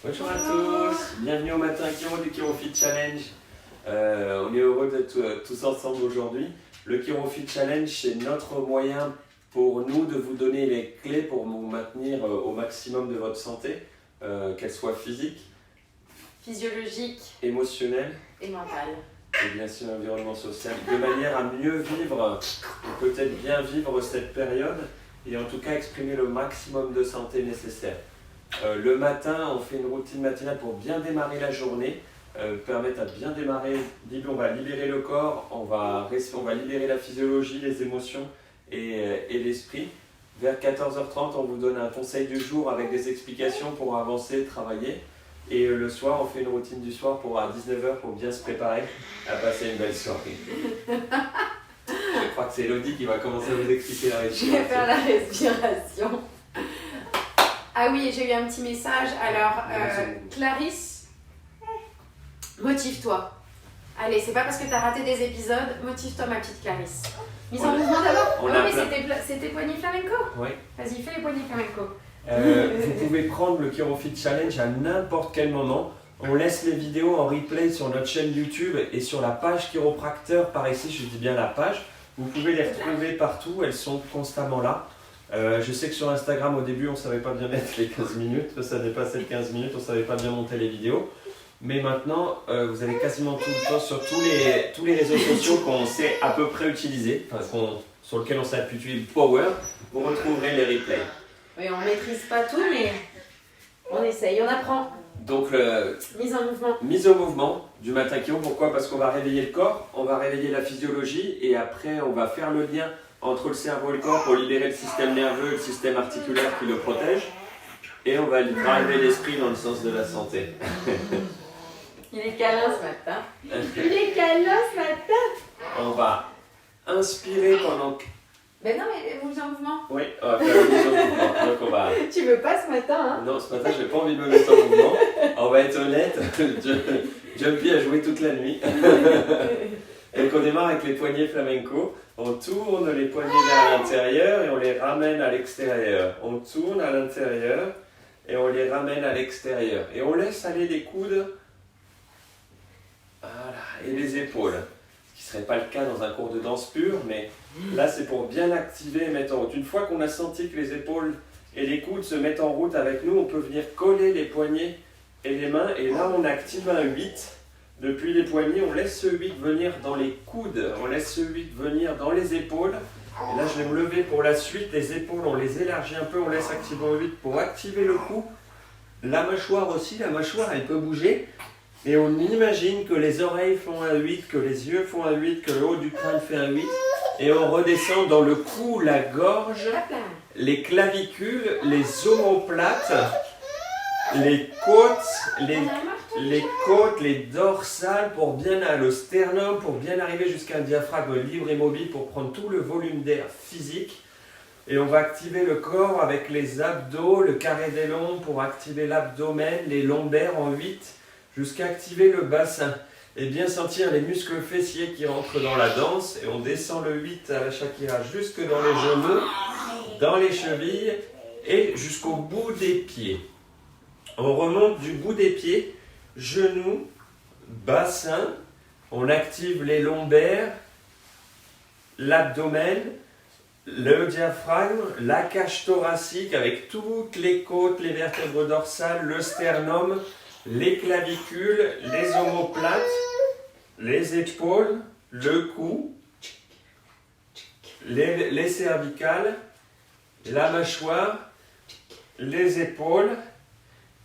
Bonjour à tous, bienvenue au matin Chiro du ChiroFit Challenge. On est heureux d'être tous ensemble aujourd'hui. Le ChiroFit Challenge, c'est notre moyen pour nous de vous donner les clés pour vous maintenir au maximum de votre santé, qu'elle soit physique, physiologique, émotionnelle et mentale. Et bien sûr environnement social, de manière à mieux vivre, ou peut-être bien vivre cette période et en tout cas exprimer le maximum de santé nécessaire. Le matin, on fait une routine matinale pour bien démarrer la journée, permettre à bien démarrer. On va libérer le corps, on va libérer la physiologie, les émotions et l'esprit. Vers 14h30, on vous donne un conseil du jour avec des explications pour avancer, travailler. Et le soir, on fait une routine du soir à 19h pour bien se préparer à passer une belle soirée. Je crois que c'est Elodie qui va commencer à vous expliquer la respiration. Je vais faire la respiration. Ah oui, j'ai eu un petit message. Alors, Clarisse, motive-toi. Allez, c'est pas parce que tu as raté des épisodes, motive-toi ma petite Clarisse. Mise en mouvement d'abord. Ah oui, c'était poignet flamenco. Oui. Vas-y, fais les poignets flamenco. Vous pouvez prendre le ChiroFit Challenge à n'importe quel moment. On laisse les vidéos en replay sur notre chaîne YouTube et sur la page chiropracteur par ici, je dis bien la page. Vous pouvez les retrouver partout, elles sont constamment là. Je sais que sur Instagram au début on ne savait pas bien mettre les 15 minutes, ça dépassait les 15 minutes, on ne savait pas bien monter les vidéos. Mais maintenant vous avez quasiment tout le temps sur tous les réseaux sociaux qu'on sait à peu près utiliser, sur lesquels on s'est habitué Power, vous retrouverez les replays. Oui, on ne maîtrise pas tout, mais on essaye, on apprend. Donc, mise en mouvement. Mise au mouvement du matin Chiro, pourquoi? Parce qu'on va réveiller le corps, on va réveiller la physiologie et après on va faire le lien entre le cerveau et le corps pour libérer le système nerveux et le système articulaire qui le protège. Et on va driver l'esprit dans le sens de la santé. Il est câlin ce matin. Il est câlin ce matin. On va inspirer pendant... Ben non, mais vous êtes en mouvement. Oui, on va faire une mise en mouvement. Donc on va... Tu veux pas ce matin, hein? Non, ce matin, j'ai pas envie de me mettre en mouvement. On va être honnête, Jumpy a joué toute la nuit. Et on démarre avec les poignets flamenco. On tourne les poignets vers l'intérieur et on les ramène à l'extérieur. On tourne à l'intérieur et on les ramène à l'extérieur. Et on laisse aller les coudes et les épaules. Ce qui ne serait pas le cas dans un cours de danse pure, mais là c'est pour bien activer et mettre en route. Une fois qu'on a senti que les épaules et les coudes se mettent en route avec nous, on peut venir coller les poignets et les mains. Et là on active un 8. Depuis les poignets, on laisse ce 8 venir dans les coudes, on laisse ce 8 venir dans les épaules. Et là, je vais me lever pour la suite. Les épaules, on les élargit un peu, on laisse activer un 8 pour activer le cou. La mâchoire aussi, la mâchoire, elle peut bouger. Et on imagine que les oreilles font un 8, que les yeux font un 8, que le haut du crâne fait un 8. Et on redescend dans le cou, la gorge, les clavicules, les omoplates, les côtes, les dorsales pour bien aller au sternum, pour bien arriver jusqu'à un diaphragme libre et mobile pour prendre tout le volume d'air physique. Et on va activer le corps avec les abdos, le carré des lombes pour activer l'abdomen, les lombaires en 8 jusqu'à activer le bassin. Et bien sentir les muscles fessiers qui rentrent dans la danse. Et on descend le 8 à la Shakira jusque dans les genoux, dans les chevilles et jusqu'au bout des pieds. On remonte du bout des pieds, genoux, bassin, on active les lombaires, l'abdomen, le diaphragme, la cage thoracique avec toutes les côtes, les vertèbres dorsales, le sternum, les clavicules, les omoplates, les épaules, le cou, les cervicales, la mâchoire, les épaules,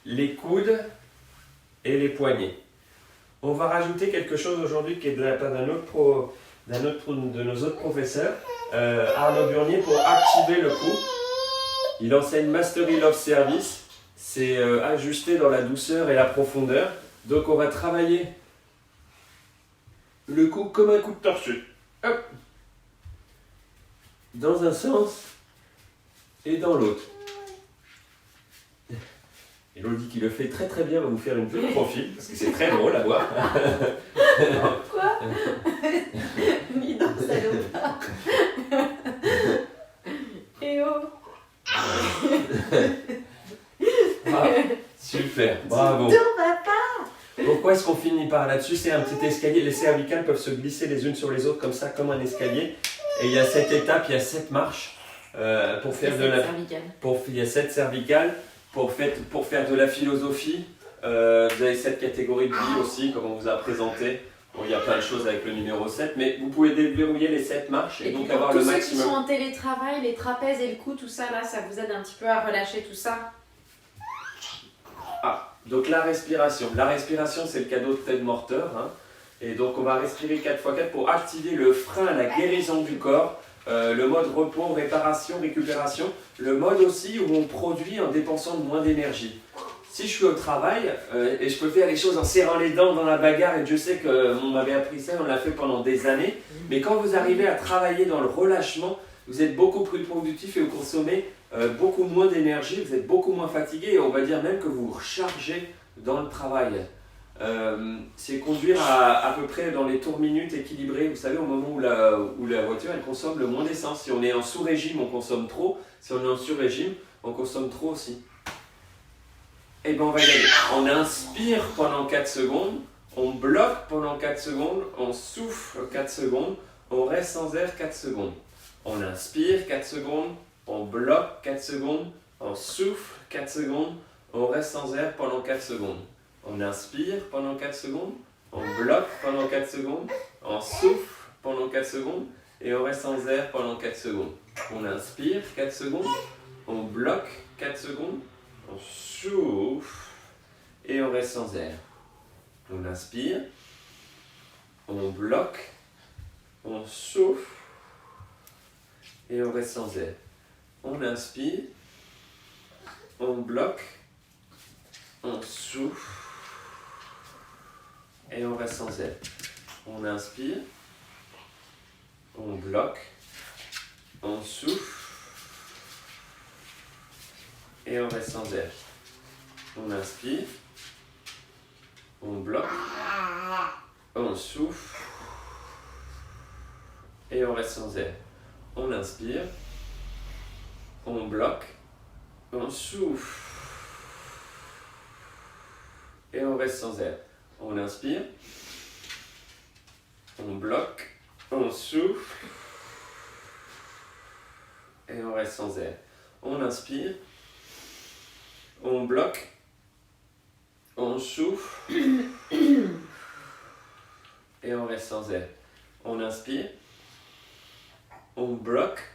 les coudes et les poignets. On va rajouter quelque chose aujourd'hui qui est de la part d'un autre de nos autres professeurs, Arnaud Burnier, pour activer le cou. Il enseigne Mastery Love Service, c'est ajusté dans la douceur et la profondeur. Donc on va travailler le cou comme un coup de torchon. Hop. Dans un sens et dans l'autre. Elodie qui le fait très très bien va vous faire une vue de profil parce que c'est très drôle à voir. Quoi? Ni dans salopard. Et oh. Ah, super. Super, bravo. Pourquoi est-ce qu'on finit par là-dessus? C'est un petit escalier. Les cervicales peuvent se glisser les unes sur les autres comme ça, comme un escalier. Et il y a 7 étapes, il y a 7 marches pour faire de la... il y a 7 cervicales pour faire de la philosophie. Vous avez 7 catégories de vie aussi, comme on vous a présenté. Bon, il y a plein de choses avec le numéro 7, mais vous pouvez déverrouiller les 7 marches et donc avoir le maximum. Tous ceux qui sont en télétravail, les trapèzes et le cou, tout ça, là, ça vous aide un petit peu à relâcher tout ça. Ah, donc la respiration. La respiration, c'est le cadeau de Ted Morter. Hein. Et donc on va respirer 4x4 pour activer le frein à la guérison du corps. Le mode repos, réparation, récupération. Le mode aussi où on produit en dépensant moins d'énergie. Si je suis au travail et je peux faire les choses en serrant les dents dans la bagarre, et Dieu sait qu'on m'avait appris ça, on l'a fait pendant des années, mais quand vous arrivez à travailler dans le relâchement, vous êtes beaucoup plus productif et vous consommez beaucoup moins d'énergie, vous êtes beaucoup moins fatigué et on va dire même que vous vous rechargez dans le travail. C'est conduire à peu près dans les tours minutes équilibrés, vous savez, au moment où la voiture elle consomme le moins d'essence. Si on est en sous-régime, on consomme trop, si on est en sur-régime, on consomme trop aussi. Et bien on va y aller. On inspire pendant 4 secondes, on bloque pendant 4 secondes, on souffle 4 secondes, on reste sans air 4 secondes. On inspire 4 secondes, on bloque 4 secondes, on souffle 4 secondes, on reste sans air pendant 4 secondes. On inspire pendant 4 secondes, on bloque pendant 4 secondes, on souffle pendant 4 secondes et on reste sans air pendant 4 secondes. On inspire 4 secondes, on bloque 4 secondes, on souffle et on reste sans air. On inspire, on bloque, on souffle et on reste sans air. On inspire, on bloque, on souffle et on reste sans air. On inspire, on bloque, on souffle et on reste sans air. On inspire, on bloque, on souffle et on reste sans air. On inspire, on bloque, on souffle et on reste sans air. On inspire, on bloque, on souffle et on reste sans air. On inspire, on bloque, on souffle et on reste sans air. On inspire, on bloque,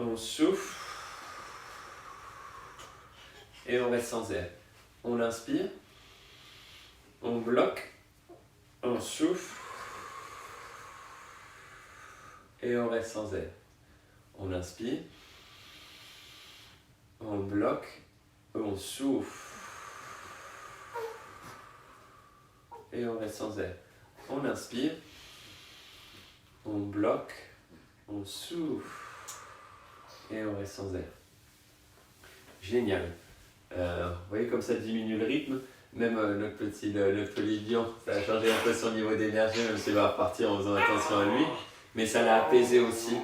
on souffle et on reste sans air. On inspire, on bloque, on souffle et on reste sans air. On inspire, on bloque, on souffle et on reste sans air. On inspire, on bloque, on souffle et on reste sans air. Génial. Vous voyez comme ça diminue le rythme. Même notre petit lion, ça a changé un peu son niveau d'énergie, même s'il va repartir en faisant attention à lui. Mais ça l'a apaisé aussi.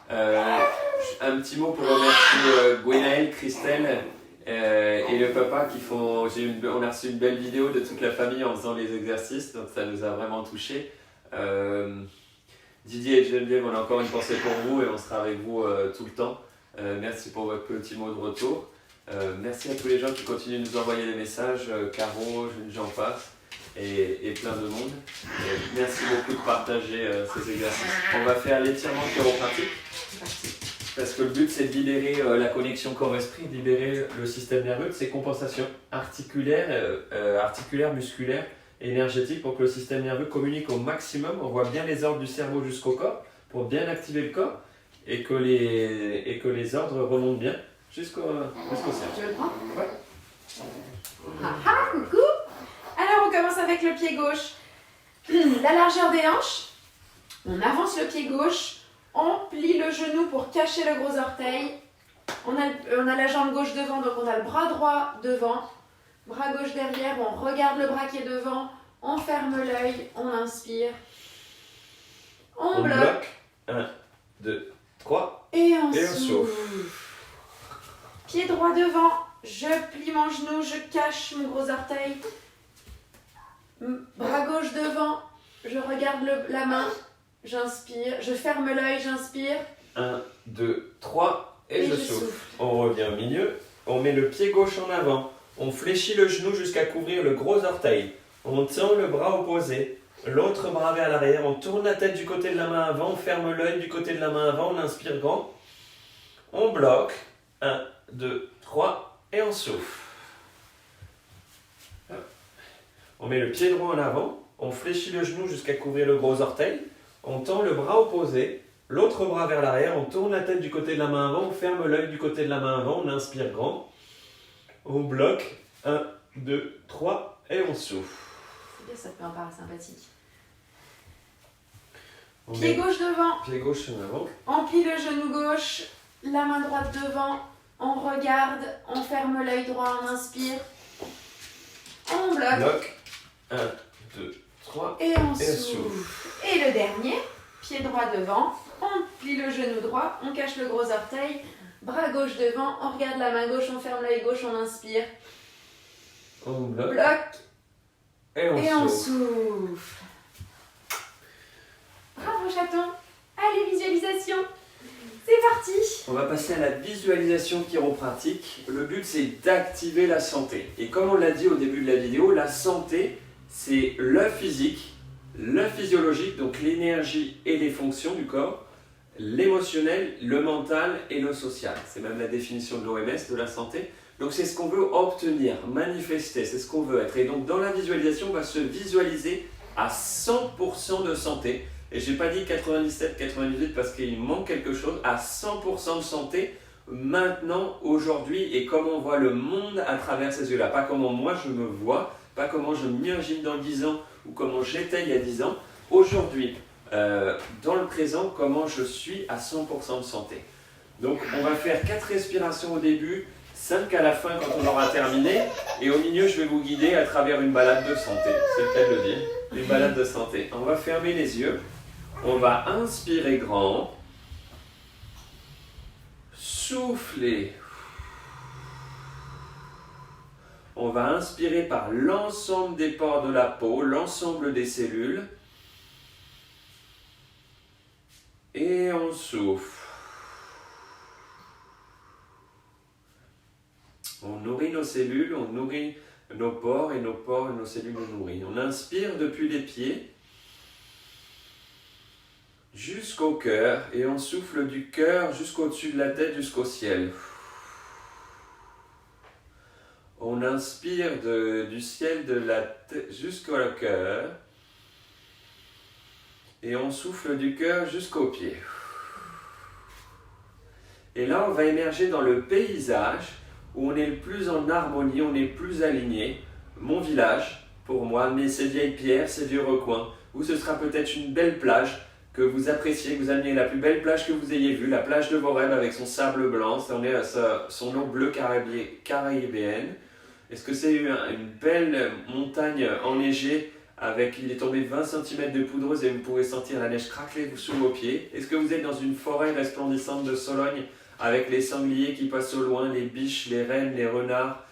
Un petit mot pour remercier Gwenaël, Christelle et le papa qui font... on a reçu une belle vidéo de toute la famille en faisant les exercices, donc ça nous a vraiment touchés. Didier et Geneviève, on a encore une pensée pour vous et on sera avec vous tout le temps. Merci pour votre petit mot de retour. Merci à tous les gens qui continuent de nous envoyer des messages, Caro, j'en passe, et plein de monde. Merci beaucoup de partager ces exercices. On va faire l'étirement chiropratique, parce que le but c'est de libérer la connexion corps-esprit, de libérer le système nerveux de ses compensations articulaires, musculaires, énergétiques, pour que le système nerveux communique au maximum. On voit bien les ordres du cerveau jusqu'au corps, pour bien activer le corps, et que les ordres remontent bien. Jusqu'au cerveau. Tu veux le prendre? Ouais. Coucou. Alors on commence avec le pied gauche. La largeur des hanches. On avance le pied gauche. On plie le genou pour cacher le gros orteil. On a la jambe gauche devant, donc on a le bras droit devant. Bras gauche derrière, on regarde le bras qui est devant. On ferme l'œil, on inspire. On bloque. 1, 2, 3. Et on souffle. Pied droit devant, Je plie mon genou, je cache mon gros orteil. Bras gauche devant, je regarde la main, j'inspire, je ferme l'œil, j'inspire. 1, 2, 3 et je souffle. souffle. On revient au milieu, on met le pied gauche en avant, on fléchit le genou jusqu'à couvrir le gros orteil. On tend le bras opposé, l'autre bras vers l'arrière, on tourne la tête du côté de la main avant, on ferme l'œil du côté de la main avant, on inspire grand. On bloque, 1, 2, 3 et on souffle. On met le pied droit en avant, on fléchit le genou jusqu'à couvrir le gros orteil, on tend le bras opposé, l'autre bras vers l'arrière, on tourne la tête du côté de la main avant, on ferme l'œil du côté de la main avant, on inspire grand, on bloque, 1, 2, 3 et on souffle. C'est bien, ça fait un parasympathique. On Pied met gauche devant, pied gauche en avant, on plie le genou gauche, la main droite devant, on regarde, on ferme l'œil droit, on inspire, on bloque. bloc, 1, 2, 3 Et on et souffle. Et le dernier, pied droit devant, on plie le genou droit, on cache le gros orteil, bras gauche devant, on regarde la main gauche, on ferme l'œil gauche, on inspire, on bloque bloque et on souffle. souffle. Bravo chaton. Allez, visualisation. C'est parti. On va passer à la visualisation chiropratique. Le but, c'est d'activer la santé. Et comme on l'a dit au début de la vidéo, la santé, c'est le physique, le physiologique, donc l'énergie et les fonctions du corps, l'émotionnel, le mental et le social. C'est même la définition de l'OMS de la santé. Donc c'est ce qu'on veut obtenir, manifester, c'est ce qu'on veut être. Et donc dans la visualisation, on va se visualiser à 100% de santé. Et je n'ai pas dit 97-98 parce qu'il manque quelque chose, à 100% de santé, maintenant, aujourd'hui, et comme on voit le monde à travers ces yeux-là. Pas comment moi je me vois, pas comment je m'imagine dans 10 ans ou comment j'étais il y a 10 ans. Aujourd'hui, dans le présent, comment je suis à 100% de santé. Donc on va faire 4 respirations au début, 5 à la fin quand on aura terminé, et au milieu je vais vous guider à travers une balade de santé, c'est le cas de le dire, une balade de santé. On va fermer les yeux, on va inspirer grand, souffler. On va inspirer par l'ensemble des pores de la peau, l'ensemble des cellules, et on souffle. On nourrit nos cellules, on nourrit nos pores et nos cellules nous nourrissent. On inspire depuis les pieds jusqu'au cœur et on souffle du cœur jusqu'au-dessus de la tête, jusqu'au ciel. On inspire du ciel de la tête jusqu'au cœur et on souffle du cœur jusqu'aux pieds. Et là, on va émerger dans le paysage où on est le plus en harmonie, on est le plus aligné. Mon village, pour moi, mais ces vieilles pierres, ces vieux recoins, où ce sera peut-être une belle plage que vous appréciez, que vous admirez, la plus belle plage que vous ayez vue, la plage de vos rêves avec son sable blanc, son eau bleue caribéenne. Est-ce que c'est une belle montagne enneigée avec, il est tombé 20 cm de poudreuse et vous pouvez sentir la neige craquer sous vos pieds? Est-ce que vous êtes dans une forêt resplendissante de Sologne avec les sangliers qui passent au loin, les biches, les rennes, les renards,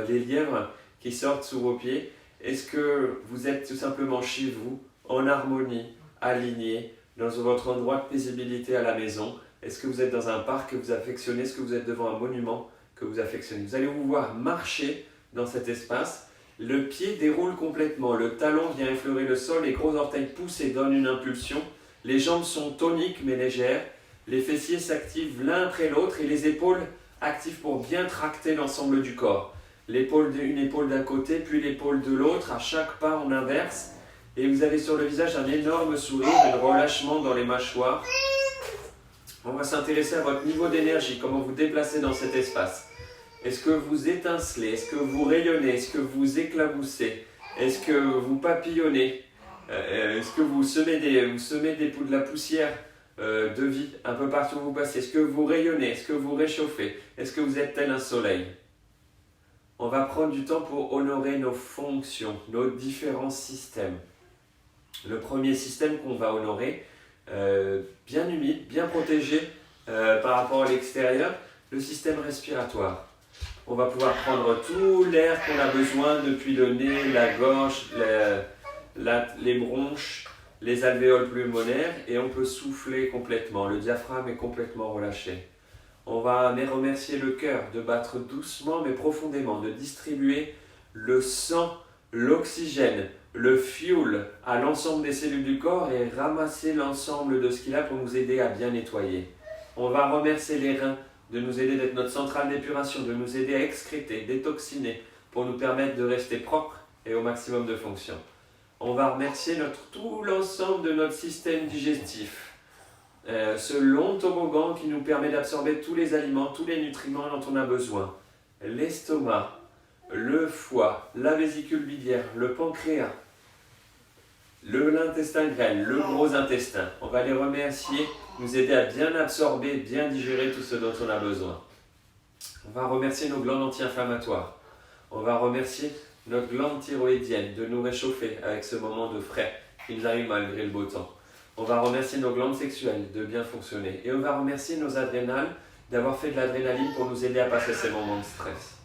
les lièvres qui sortent sous vos pieds? Est-ce que vous êtes tout simplement chez vous, en harmonie, aligné, dans votre endroit de paisibilité à la maison? Est-ce que vous êtes dans un parc que vous affectionnez? Est-ce que vous êtes devant un monument que vous affectionnez? Vous allez vous voir marcher dans cet espace. Le pied déroule complètement, le talon vient effleurer le sol, les gros orteils poussent et donnent une impulsion. Les jambes sont toniques mais légères. Les fessiers s'activent l'un après l'autre et les épaules activent pour bien tracter l'ensemble du corps. Une épaule d'un côté, puis l'épaule de l'autre. À chaque pas, on inverse. Et vous avez sur le visage un énorme sourire, un relâchement dans les mâchoires. On va s'intéresser à votre niveau d'énergie, comment vous déplacez dans cet espace. Est-ce que vous étincelez? Est-ce que vous rayonnez? Est-ce que vous éclaboussez? Est-ce que vous papillonnez? Est-ce que vous semez de la poussière de vie un peu partout où vous passez? Est-ce que vous rayonnez? Est-ce que vous réchauffez? Est-ce que vous êtes tel un soleil? On va prendre du temps pour honorer nos fonctions, nos différents systèmes. Le premier système qu'on va honorer, bien humide, bien protégé par rapport à l'extérieur, le système respiratoire. On va pouvoir prendre tout l'air qu'on a besoin depuis le nez, la gorge, les bronches, les alvéoles pulmonaires et on peut souffler complètement. Le diaphragme est complètement relâché. On va remercier le cœur de battre doucement mais profondément, de distribuer le sang, l'oxygène, le fuel à l'ensemble des cellules du corps et ramasser l'ensemble de ce qu'il a pour nous aider à bien nettoyer. On va remercier les reins de nous aider d'être notre centrale d'épuration, de nous aider à excréter, détoxiner pour nous permettre de rester propres et au maximum de fonction. On va remercier tout l'ensemble de notre système digestif. Ce long toboggan qui nous permet d'absorber tous les aliments, tous les nutriments dont on a besoin. L'estomac, le foie, la vésicule biliaire, le pancréas, l'intestin grêle, le gros intestin. On va les remercier, nous aider à bien absorber, bien digérer tout ce dont on a besoin. On va remercier nos glandes anti-inflammatoires. On va remercier notre glande thyroïdienne de nous réchauffer avec ce moment de frais qui nous arrive malgré le beau temps. On va remercier nos glandes sexuelles de bien fonctionner. Et on va remercier nos adrénales d'avoir fait de l'adrénaline pour nous aider à passer ces moments de stress.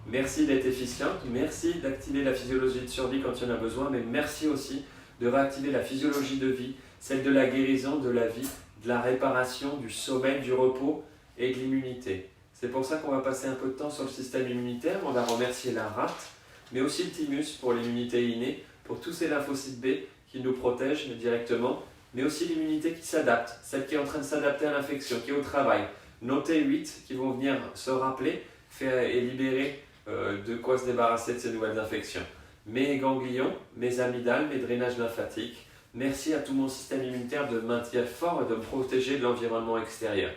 Merci d'être efficiente, merci d'activer la physiologie de survie quand il y en a besoin, mais merci aussi de réactiver la physiologie de vie, celle de la guérison, de la vie, de la réparation, du sommeil, du repos et de l'immunité. C'est pour ça qu'on va passer un peu de temps sur le système immunitaire. On va remercier la rate, mais aussi le thymus pour l'immunité innée, pour tous ces lymphocytes B qui nous protègent directement, mais aussi l'immunité qui s'adapte, celle qui est en train de s'adapter à l'infection, qui est au travail. Nos T8 qui vont venir se rappeler et libérer de quoi se débarrasser de ces nouvelles infections. Mes ganglions, mes amygdales, mes drainages lymphatiques. Merci à tout mon système immunitaire de me maintenir fort et de me protéger de l'environnement extérieur.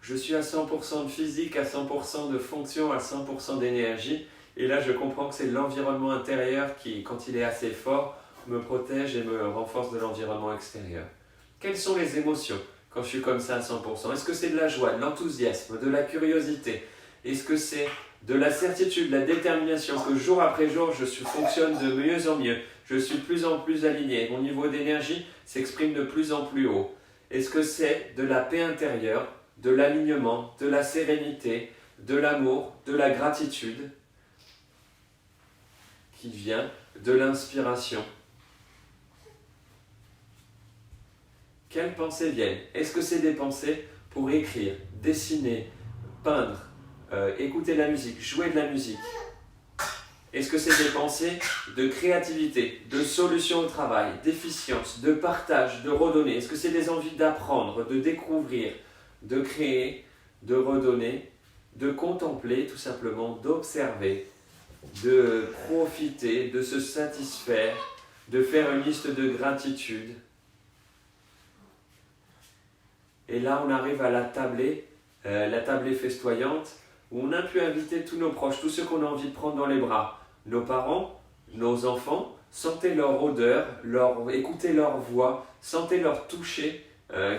Je suis à 100% de physique, à 100% de fonction, à 100% d'énergie. Et là, je comprends que c'est l'environnement intérieur qui, quand il est assez fort, me protège et me renforce de l'environnement extérieur. Quelles sont les émotions quand je suis comme ça à 100%? Est-ce que c'est de la joie, de l'enthousiasme, de la curiosité? Est-ce que c'est de la certitude, de la détermination que jour après jour, fonctionne de mieux en mieux? Je suis de plus en plus aligné. Mon niveau d'énergie s'exprime de plus en plus haut. Est-ce que c'est de la paix intérieure, de l'alignement, de la sérénité, de l'amour, de la gratitude qui vient de l'inspiration? Quelles pensées viennent? Est-ce que c'est des pensées pour écrire, dessiner, peindre, écouter de la musique, jouer de la musique? Est-ce que c'est des pensées de créativité, de solution au travail, d'efficience, de partage, de redonner? Est-ce que c'est des envies d'apprendre, de découvrir, de créer, de redonner, de contempler tout simplement, d'observer, de profiter, de se satisfaire, de faire une liste de gratitude? Et là, on arrive à la tablée festoyante, où on a pu inviter tous nos proches, tous ceux qu'on a envie de prendre dans les bras, nos parents, nos enfants. Sentez leur odeur, écoutez leur voix, sentez leur toucher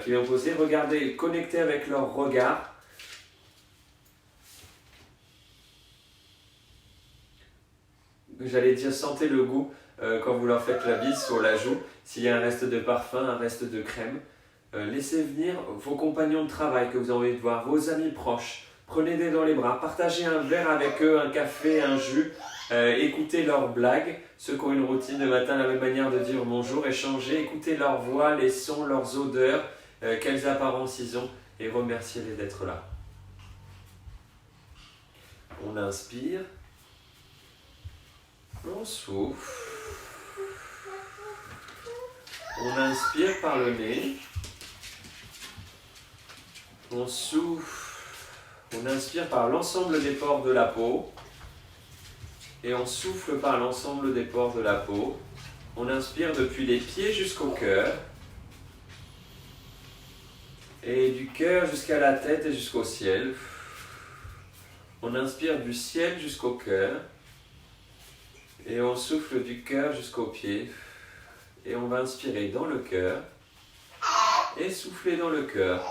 qui vient poser, regardez, connectez avec leur regard. J'allais dire, sentez le goût quand vous leur faites la bise sur la joue, s'il y a un reste de parfum, un reste de crème. Laissez venir vos compagnons de travail que vous avez envie de voir, vos amis proches. Prenez-les dans les bras, partagez un verre avec eux, un café, un jus, écoutez leurs blagues, ceux qui ont une routine de matin, la même manière de dire bonjour, échangez, écoutez leur voix, les sons, leurs odeurs, quelles apparences ils ont, et remerciez-les d'être là. On inspire, on souffle, on inspire par le nez, on souffle, on inspire par l'ensemble des pores de la peau et on souffle par l'ensemble des pores de la peau. On inspire depuis les pieds jusqu'au cœur et du cœur jusqu'à la tête et jusqu'au ciel. On inspire du ciel jusqu'au cœur et on souffle du cœur jusqu'aux pieds et on va inspirer dans le cœur et souffler dans le cœur.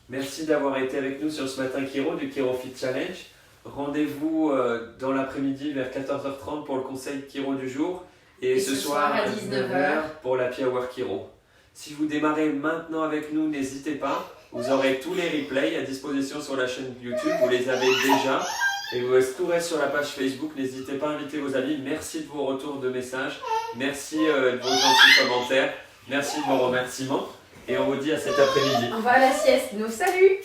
Merci d'avoir été avec nous sur ce matin Chiro du Chiro Fit Challenge. Rendez-vous dans l'après-midi vers 14h30 pour le conseil Chiro du jour et ce soir à 19h pour la Happy Hour Chiro. Si vous démarrez maintenant avec nous, n'hésitez pas. Vous aurez tous les replays à disposition sur la chaîne YouTube, vous les avez déjà. Et tout reste sur la page Facebook, n'hésitez pas à inviter vos amis. Merci de vos retours de messages, merci de vos gentils commentaires, merci de vos remerciements. Et on vous dit à cet après-midi. On va à la sieste, nous salut.